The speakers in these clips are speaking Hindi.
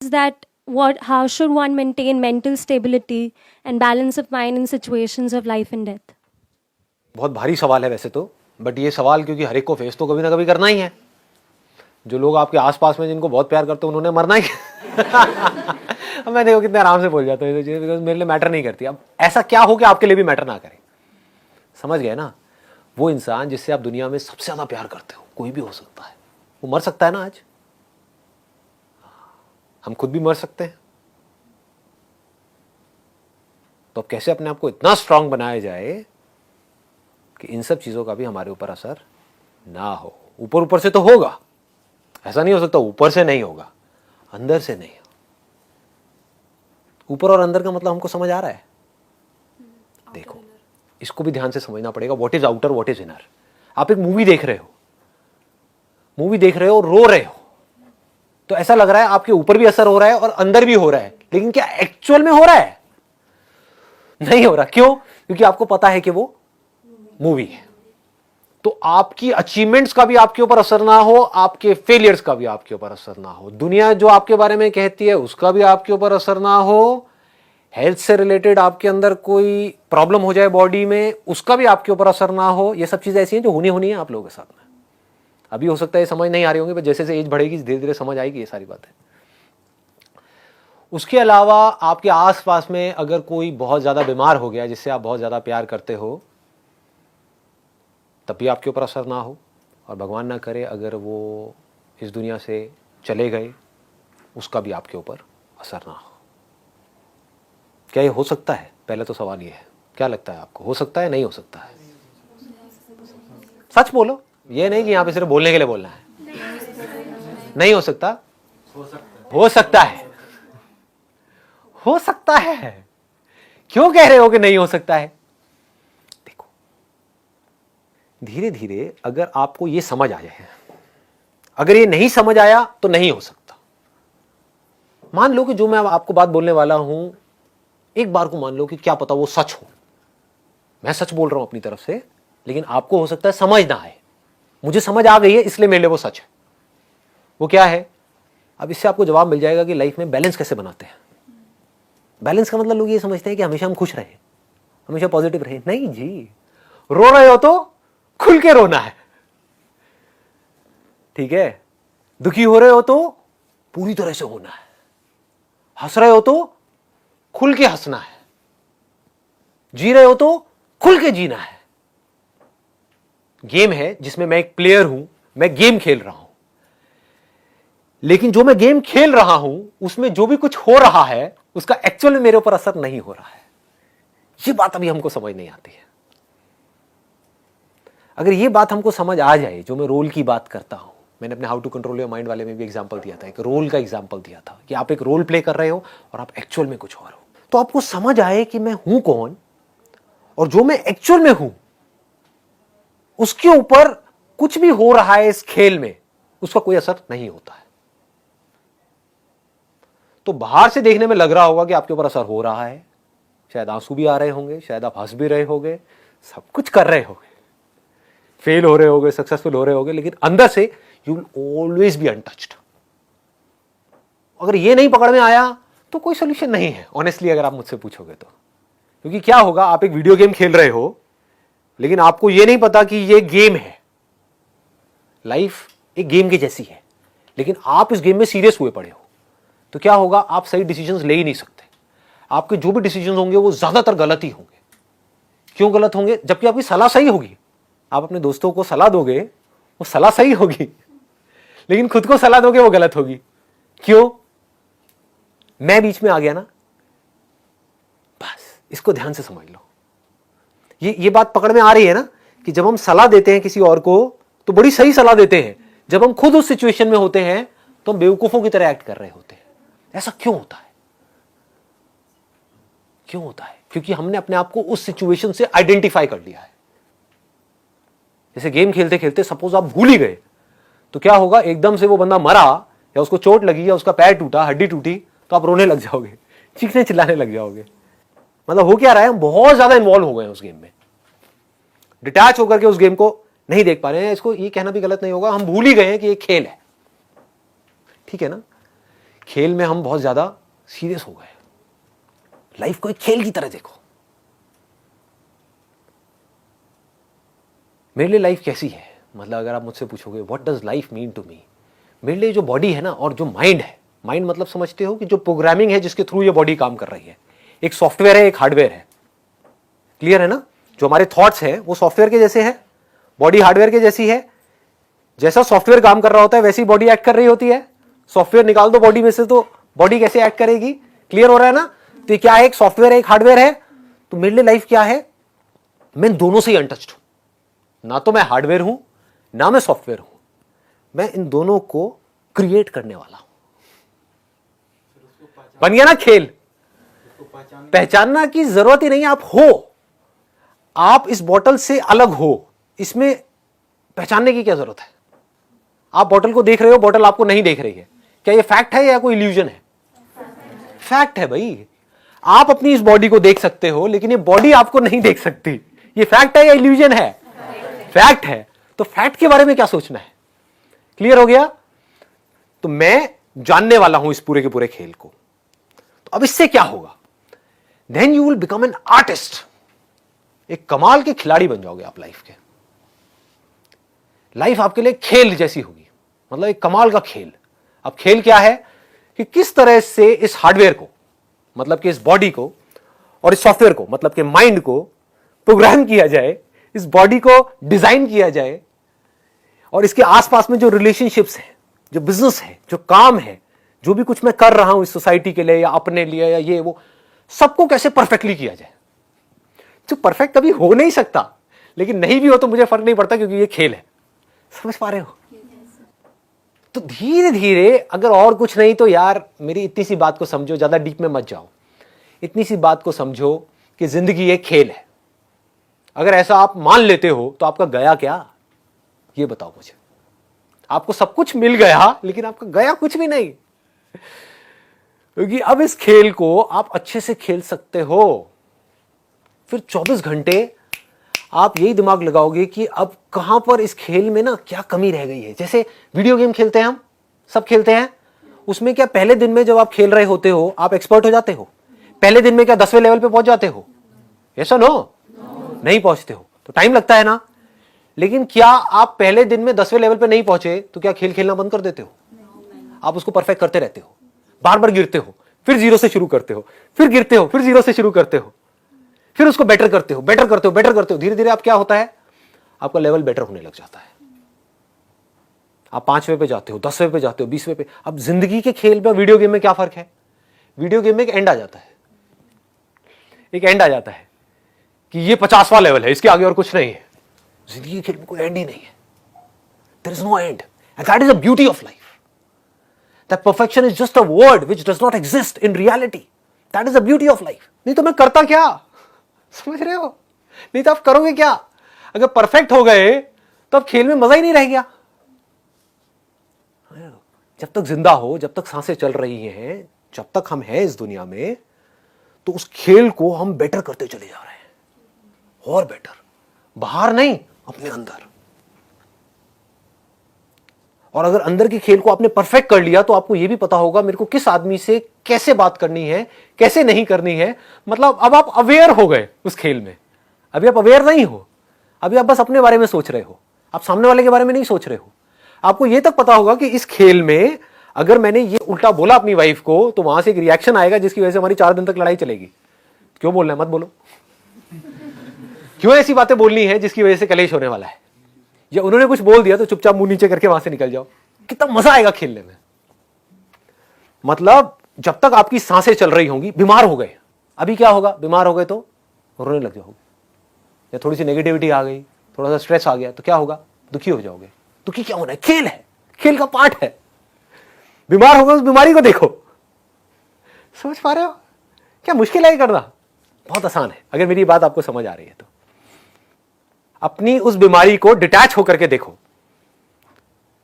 that how should one maintain mental stability and balance of mind in situations of life and death? बहुत भारी सवाल है वैसे तो, बट ये सवाल क्योंकि हर एक को फेस तो कभी ना कभी करना ही है। जो लोग आपके आसपास में जिनको बहुत प्यार करते हैं उन्होंने मरना ही अब मैं देखो कितने आराम से बोल जाता हूँ बिकॉज मेरे लिए मैटर नहीं करती। अब ऐसा क्या हो कि आपके लिए भी मैटर ना करे, समझ गए ना? वो इंसान जिससे आप दुनिया में सबसे ज्यादा प्यार करते हो, कोई भी हो सकता है, वो मर सकता है ना। आज हम खुद भी मर सकते हैं, तो अब कैसे अपने आप को इतना स्ट्रांग बनाया जाए कि इन सब चीजों का भी हमारे ऊपर असर ना हो। ऊपर ऊपर से तो होगा, ऐसा नहीं हो सकता ऊपर से नहीं होगा, अंदर से नहीं। ऊपर और अंदर का मतलब हमको समझ आ रहा है? देखो, इसको भी ध्यान से समझना पड़ेगा। What is outer, what is inner. आप एक मूवी देख रहे हो, रो रहे हो, तो ऐसा लग रहा है आपके ऊपर भी असर हो रहा है और अंदर भी हो रहा है, लेकिन क्या एक्चुअल में हो रहा है? नहीं हो रहा। क्यों? क्योंकि आपको पता है कि वो मूवी है। तो आपकी अचीवमेंट्स का भी आपके ऊपर असर ना हो, आपके फेलियर्स का भी आपके ऊपर असर ना हो, दुनिया जो आपके बारे में कहती है उसका भी आपके ऊपर असर ना हो, हेल्थ से रिलेटेड आपके अंदर कोई प्रॉब्लम हो जाए बॉडी में, उसका भी आपके ऊपर असर ना हो। ये सब चीजें ऐसी हैं जो होनी है आप लोगों के साथ में। अभी हो सकता है समझ नहीं आ रही होंगी, पर जैसे जैसे एज बढ़ेगी धीरे धीरे समझ आएगी ये सारी बातें। उसके अलावा आपके आसपास में अगर कोई बहुत ज्यादा बीमार हो गया जिससे आप बहुत ज्यादा प्यार करते हो, तब भी आपके ऊपर असर ना हो। और भगवान ना करे अगर वो इस दुनिया से चले गए, उसका भी आपके ऊपर असर ना हो। क्या ये हो सकता है? पहले तो सवाल ये है, क्या लगता है आपको, हो सकता है नहीं हो सकता है? सच बोलो, ये नहीं कि यहां पे सिर्फ बोलने के लिए बोलना है। नहीं हो सकता? हो सकता है। हो सकता है। क्यों कह रहे हो कि नहीं हो सकता है? देखो, धीरे धीरे अगर आपको ये समझ आ जाए, अगर ये नहीं समझ आया तो नहीं हो सकता। मान लो कि जो मैं आपको बात बोलने वाला हूं, एक बार को मान लो कि क्या पता वो सच हो। मैं सच बोल रहा हूं अपनी तरफ से, लेकिन आपको हो सकता है समझ ना आए। मुझे समझ आ गई है इसलिए मेरे लिए वो सच है। वो क्या है? अब इससे आपको जवाब मिल जाएगा कि लाइफ में बैलेंस कैसे बनाते हैं। बैलेंस का मतलब लोग ये समझते हैं कि हमेशा हम खुश रहें, हमेशा पॉजिटिव रहें। नहीं जी, रो रहे हो तो खुल के रोना है, ठीक है? दुखी हो रहे हो तो पूरी तरह से होना है, हंस रहे हो तो खुल के हंसना है, जी रहे हो तो खुल के जीना है। गेम है जिसमें मैं एक प्लेयर हूं, मैं गेम खेल रहा हूं, लेकिन जो मैं गेम खेल रहा हूं उसमें जो भी कुछ हो रहा है उसका एक्चुअल में मेरे ऊपर असर नहीं हो रहा है। ये बात अभी हमको समझ नहीं आती है। अगर ये बात हमको समझ आ जाए, जो मैं रोल की बात करता हूं, मैंने अपने how to control your mind वाले में भी एग्जांपल दिया था, एक रोल का एग्जांपल दिया था कि आप एक रोल प्ले कर रहे हो और आप एक्चुअल में कुछ और हो। तो आपको समझ आए कि मैं हूं कौन और जो मैं एक्चुअल में हूं उसके ऊपर कुछ भी हो रहा है इस खेल में, उसका कोई असर नहीं होता है। तो बाहर से देखने में लग रहा होगा कि आपके ऊपर असर हो रहा है, शायद आंसू भी आ रहे होंगे, शायद आप हंस भी रहे होंगे, सब कुछ कर रहे होंगे, फेल हो रहे होंगे, सक्सेसफुल हो रहे होंगे, लेकिन अंदर से you will always be untouched. अगर ये नहीं पकड़ में आया तो कोई सोल्यूशन नहीं है, ऑनेस्टली अगर आप मुझसे पूछोगे तो। क्योंकि क्या होगा, आप एक वीडियो गेम खेल रहे हो लेकिन आपको यह नहीं पता कि यह गेम है। लाइफ एक गेम के जैसी है, लेकिन आप इस गेम में सीरियस हुए पड़े हो, तो क्या होगा, आप सही डिसीजंस ले ही नहीं सकते। आपके जो भी डिसीजंस होंगे वो ज्यादातर गलत ही होंगे। क्यों गलत होंगे? जबकि आपकी सलाह सही होगी। आप अपने दोस्तों को सलाह दोगे, वो सलाह सही होगी, लेकिन खुद को सलाह दोगे वो गलत होगी। क्यों? मैं बीच में आ गया ना। बस इसको ध्यान से समझ लो। ये बात पकड़ में आ रही है ना कि जब हम सलाह देते हैं किसी और को तो बड़ी सही सलाह देते हैं, जब हम खुद उस सिचुएशन में होते हैं तो हम बेवकूफों की तरह एक्ट कर रहे होते हैं। ऐसा क्यों होता है? क्यों होता है? क्योंकि हमने अपने आप को उस सिचुएशन से आइडेंटिफाई कर लिया है। जैसे गेम खेलते खेलते सपोज आप भूल ही गए, तो क्या होगा, एकदम से वो बंदा मरा या उसको चोट लगी या उसका पैर टूटा, हड्डी टूटी, तो आप रोने लग जाओगे, चीखने चिल्लाने लग जाओगे। मतलब हो क्या रहा है, हम बहुत ज्यादा इन्वॉल्व हो गए उस गेम में, डिटैच होकर के उस गेम को नहीं देख पा रहे हैं। इसको ये कहना भी गलत नहीं होगा, हम भूल ही गए हैं कि ये खेल है, ठीक है ना? खेल में हम बहुत ज्यादा सीरियस हो गए। लाइफ को एक खेल की तरह देखो। मेरे लिए लाइफ कैसी है, मतलब अगर आप मुझसे पूछोगे what does life mean to me, मेरे लिए जो बॉडी है ना और जो माइंड है, माइंड मतलब समझते हो कि जो प्रोग्रामिंग है जिसके थ्रू ये बॉडी काम कर रही है, एक सॉफ्टवेयर है, एक हार्डवेयर है। क्लियर है ना? जो हमारे थॉट्स हैं वो सॉफ्टवेयर के जैसे हैं, बॉडी हार्डवेयर के जैसी है। जैसा सॉफ्टवेयर काम कर रहा होता है वैसी बॉडी एक्ट कर रही होती है। सॉफ्टवेयर निकाल दो बॉडी में से तो बॉडी कैसे एक्ट करेगी? क्लियर हो रहा है ना? तो क्या है, एक सॉफ्टवेयर है, एक हार्डवेयर है। तो मेरे लिए लाइफ क्या है, मैं दोनों से ही अनटच्ड हूं। ना तो मैं हार्डवेयर हूं ना मैं सॉफ्टवेयर हूं, मैं इन दोनों को क्रिएट करने वाला हूं। बन गया ना खेल? पहचानना की जरूरत ही नहीं, आप हो, आप इस बोतल से अलग हो, इसमें पहचानने की क्या जरूरत है? आप बोतल को देख रहे हो, बोतल आपको नहीं देख रही है। क्या ये फैक्ट है या कोई इल्यूजन है? फैक्ट है भाई। आप अपनी इस बॉडी को देख सकते हो लेकिन ये बॉडी आपको नहीं देख सकती। ये फैक्ट है या इल्यूजन है? फैक्ट है। तो फैक्ट के बारे में क्या सोचना है? क्लियर हो गया? तो मैं जानने वाला हूं इस पूरे के पूरे खेल को। तो अब इससे क्या होगा? Then you will become an artist. एक कमाल के खिलाड़ी बन जाओगे आप लाइफ के। लाइफ आपके लिए खेल जैसी होगी, मतलब एक कमाल का खेल। अब खेल क्या है कि किस तरह से इस हार्डवेयर को, मतलब कि इस बॉडी को, और इस सॉफ्टवेयर को, मतलब कि माइंड को प्रोग्राम किया जाए, इस बॉडी को डिजाइन किया जाए, और इसके आसपास में जो रिलेशनशिप्स है, जो बिजनेस है, जो काम है, जो भी कुछ मैं कर रहा हूं इस सोसाइटी के लिए या अपने लिए या ये वो, सबको कैसे परफेक्टली किया जाए। जो परफेक्ट कभी हो नहीं सकता, लेकिन नहीं भी हो तो मुझे फर्क नहीं पड़ता क्योंकि ये खेल है। समझ पा रहे हो? तो धीरे धीरे, अगर और कुछ नहीं तो यार मेरी इतनी सी बात को समझो, ज्यादा डीप में मत जाओ, इतनी सी बात को समझो कि जिंदगी एक खेल है। अगर ऐसा आप मान लेते हो तो आपका गया क्या, ये बताओ मुझे। आपको सब कुछ मिल गया लेकिन आपका गया कुछ भी नहीं, क्योंकि अब इस खेल को आप अच्छे से खेल सकते हो। फिर 24 घंटे आप यही दिमाग लगाओगे कि अब कहां पर इस खेल में ना क्या कमी रह गई है। जैसे वीडियो गेम खेलते हैं, हम सब खेलते हैं, उसमें क्या पहले दिन में जब आप खेल रहे होते हो आप एक्सपर्ट हो जाते हो? पहले दिन में क्या 10वें लेवल पे पहुंच जाते हो? ऐसा नो नहीं पहुंचते हो, तो टाइम लगता है ना। लेकिन क्या आप पहले दिन में 10वें लेवल पे नहीं पहुंचे तो क्या खेल खेलना बंद कर देते हो? आप उसको परफेक्ट करते रहते हो, बार बार गिरते हो, फिर जीरो से शुरू करते हो, फिर गिरते हो, फिर जीरो से शुरू करते हो, फिर उसको बेटर करते हो, बेटर करते हो, बेटर करते हो। धीरे धीरे आप क्या होता है, आपका लेवल बेटर होने लग जाता है। आप 5वें पे जाते हो, 10वें पे जाते हो, 20वें पे। अब जिंदगी के खेल में वीडियो गेम में क्या फर्क है? वीडियो गेम में एक एंड आ जाता है, एक एंड आ जाता है कि ये 50वां लेवल है, इसके आगे और कुछ नहीं है। जिंदगी के खेल में कोई एंड ही नहीं है। There is no end, and that is the beauty of life. That perfection is just a word which does not exist in reality. That is the beauty of life. नहीं तो मैं करता क्या, समझ रहे हो? नहीं तो आप करोगे क्या? अगर परफेक्ट हो गए तो अब खेल में मजा ही नहीं रह गया। जब तक जिंदा हो, जब तक सांसें चल रही हैं, जब तक हम हैं इस दुनिया में, तो उस खेल को हम बेटर करते चले जा रहे हैं, और बेटर, बाहर नहीं, अपने अंदर। और अगर अंदर के खेल को आपने परफेक्ट कर लिया तो आपको यह भी पता होगा मेरे को किस आदमी से कैसे बात करनी है, कैसे नहीं करनी है। मतलब अब आप अवेयर हो गए उस खेल में। अभी आप अवेयर नहीं हो, अभी आप बस अपने बारे में सोच रहे हो, आप सामने वाले के बारे में नहीं सोच रहे हो। आपको यह तक पता होगा कि इस खेल में अगर मैंने ये उल्टा बोला अपनी वाइफ को तो वहां से एक रिएक्शन आएगा जिसकी वजह से हमारी 4 दिन तक लड़ाई चलेगी। क्यों बोलना है, मत बोलो। क्यों ऐसी बातें बोलनी है जिसकी वजह से कलेश होने वाला है? या उन्होंने कुछ बोल दिया तो चुपचाप मुंह नीचे करके वहां से निकल जाओ। कितना मजा आएगा खेलने में। मतलब जब तक आपकी सांसें चल रही होंगी, बीमार हो गए, अभी क्या होगा, बीमार हो गए तो रोने लग जाओगे, या थोड़ी सी नेगेटिविटी आ गई, थोड़ा सा स्ट्रेस आ गया तो क्या होगा, दुखी हो जाओगे। दुखी क्या होना है, खेल है, खेल का पार्ट है। बीमार हो गए, उस बीमारी को देखो। समझ पा रहे हो? क्या मुश्किल है करना, बहुत आसान है अगर मेरी बात आपको समझ आ रही है तो। अपनी उस बीमारी को डिटैच होकर के देखो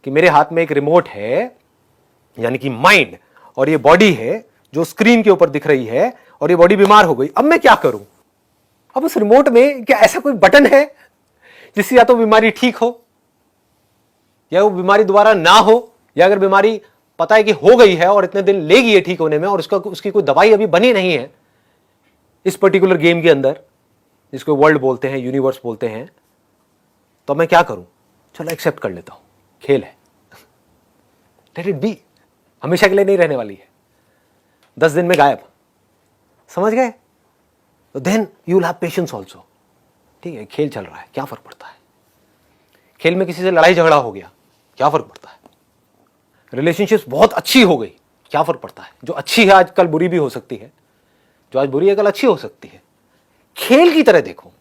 कि मेरे हाथ में एक रिमोट है, यानी कि माइंड, और ये बॉडी है जो स्क्रीन के ऊपर दिख रही है, और ये बॉडी बीमार हो गई। अब मैं क्या करूं? अब उस रिमोट में क्या ऐसा कोई बटन है जिससे या तो बीमारी ठीक हो, या वो बीमारी दोबारा ना हो, या अगर बीमारी पता है कि हो गई है और इतने दिन लेगी ये ठीक होने में, और उसकी कोई दवाई अभी बनी नहीं है इस पर्टिकुलर गेम के अंदर, जिसको वर्ल्ड बोलते हैं, यूनिवर्स बोलते हैं, तो मैं क्या करूं? चलो एक्सेप्ट कर लेता हूं, खेल है, लेट इट बी, हमेशा के लिए नहीं रहने वाली है, 10 दिन में गायब, समझ गए? तो then you will have patience also. ठीक है, खेल चल रहा है, क्या फर्क पड़ता है? खेल में किसी से लड़ाई झगड़ा हो गया, क्या फर्क पड़ता है? रिलेशनशिप्स बहुत अच्छी हो गई, क्या फर्क पड़ता है? जो अच्छी है आज कल बुरी भी हो सकती है, जो आज बुरी है कल अच्छी हो सकती है। खेल की तरह देखो,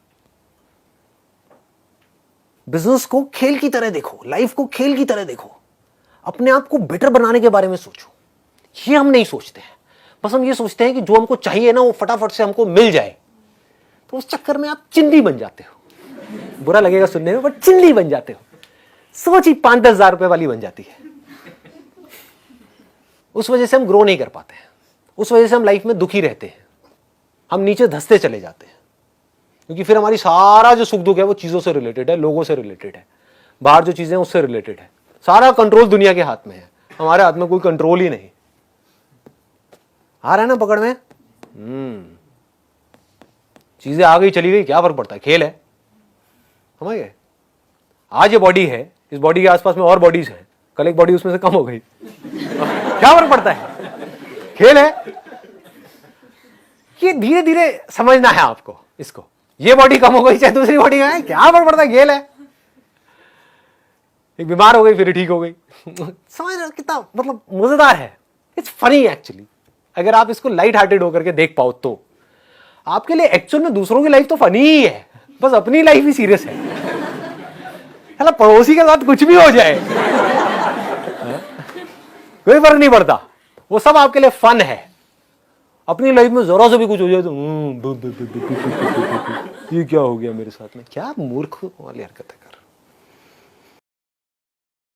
बिजनेस को खेल की तरह देखो, लाइफ को खेल की तरह देखो, अपने आप को बेटर बनाने के बारे में सोचो। ये हम नहीं सोचते हैं, बस हम ये सोचते हैं कि जो हमको चाहिए ना वो फटाफट से हमको मिल जाए, तो उस चक्कर में आप चिंदी बन जाते हो। बुरा लगेगा सुनने में, बट चिंदी बन जाते हो। सोच ही 5-10 हजार रुपए वाली बन जाती है। उस वजह से हम ग्रो नहीं कर पाते हैं, उस वजह से हम लाइफ में दुखी रहते हैं, हम नीचे धंसते चले जाते हैं, क्योंकि फिर हमारी सारा जो सुख दुख है वो चीजों से रिलेटेड है, लोगों से रिलेटेड है, बाहर जो चीजें हैं उससे रिलेटेड है। सारा कंट्रोल दुनिया के हाथ में है, हमारे हाथ में कोई कंट्रोल ही नहीं। आ रहा है ना पकड़ में? चीजें आ गई चली गई, क्या फर्क पड़ता है? खेल है, समझ गए? आज ये बॉडी है, इस बॉडी के आसपास में और बॉडीज हैं, कल एक बॉडी उसमें से कम हो गई, क्या फर्क पड़ता है? खेल है। ये धीरे धीरे समझना है आपको इसको। ये बॉडी कम हो गई चाहे दूसरी बॉडी है, क्या फर्क पड़ता है? खेल है। एक बीमार हो गई फिर ठीक हो गई। समझ रहे हो कितना मतलब मजेदार है? It's funny actually. अगर आप इसको लाइट हार्टेड होकर के देख पाओ तो आपके लिए एक्चुअल में दूसरों की लाइफ तो फनी ही है, बस अपनी लाइफ ही सीरियस है। है ना, पड़ोसी के साथ कुछ भी हो जाए कोई फर्क नहीं पड़ता, वो सब आपके लिए फन है। अपनी लाइफ में जरा से भी कुछ हो जाए तो ये क्या हो गया मेरे साथ में, क्या मूर्ख वाली हरकतें कर।